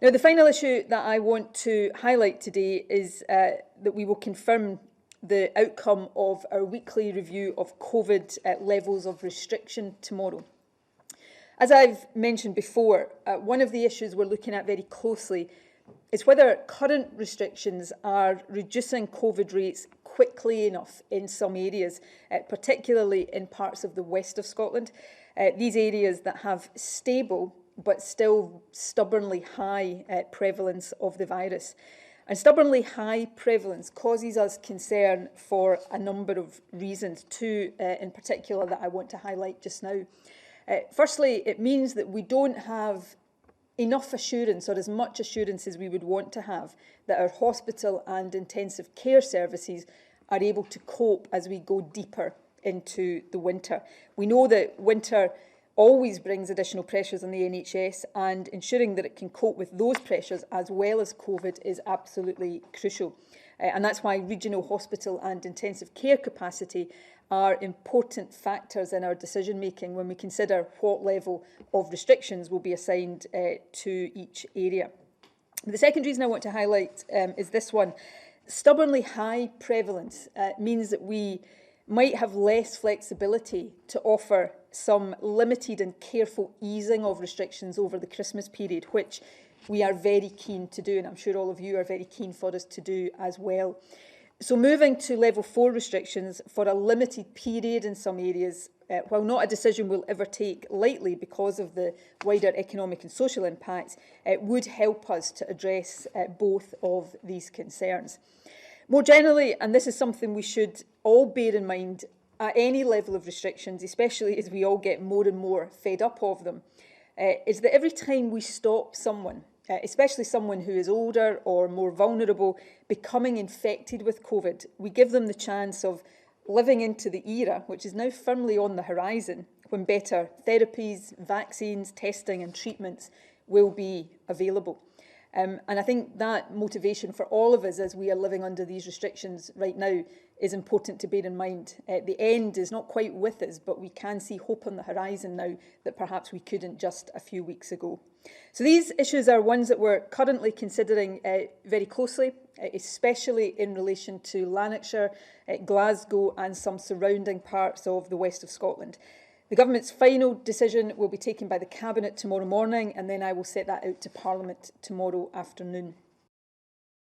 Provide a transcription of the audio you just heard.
Now, the final issue that I want to highlight today is that we will confirm the outcome of our weekly review of COVID levels of restriction tomorrow. As I've mentioned before, one of the issues we're looking at very closely is whether current restrictions are reducing COVID rates quickly enough in some areas, particularly in parts of the west of Scotland. These areas that have stable but still stubbornly high prevalence of the virus. And stubbornly high prevalence causes us concern for a number of reasons, two in particular that I want to highlight just now. Firstly, it means that we don't have enough assurance, or as much assurance as we would want to have, that our hospital and intensive care services are able to cope as we go deeper into the winter. We know that winter always brings additional pressures on the NHS, and ensuring that it can cope with those pressures as well as COVID is absolutely crucial. And that's why regional hospital and intensive care capacity are important factors in our decision making when we consider what level of restrictions will be assigned to each area. The second reason I want to highlight is this one. Stubbornly high prevalence means that we might have less flexibility to offer some limited and careful easing of restrictions over the Christmas period, which we are very keen to do, and I'm sure all of you are very keen for us to do as well. So moving to level 4 restrictions for a limited period in some areas, while not a decision we'll ever take lightly because of the wider economic and social impacts, would help us to address both of these concerns. More generally, and this is something we should all bear in mind at any level of restrictions, especially as we all get more and more fed up of them, is that every time we stop someone, especially someone who is older or more vulnerable, becoming infected with COVID, we give them the chance of living into the era, which is now firmly on the horizon, when better therapies, vaccines, testing and treatments will be available. And I think that motivation for all of us as we are living under these restrictions right now is important to bear in mind. The end is not quite with us, but we can see hope on the horizon now that perhaps we couldn't just a few weeks ago. So these issues are ones that we're currently considering very closely, especially in relation to Lanarkshire, Glasgow and some surrounding parts of the west of Scotland. The Government's final decision will be taken by the Cabinet tomorrow morning, and then I will set that out to Parliament tomorrow afternoon.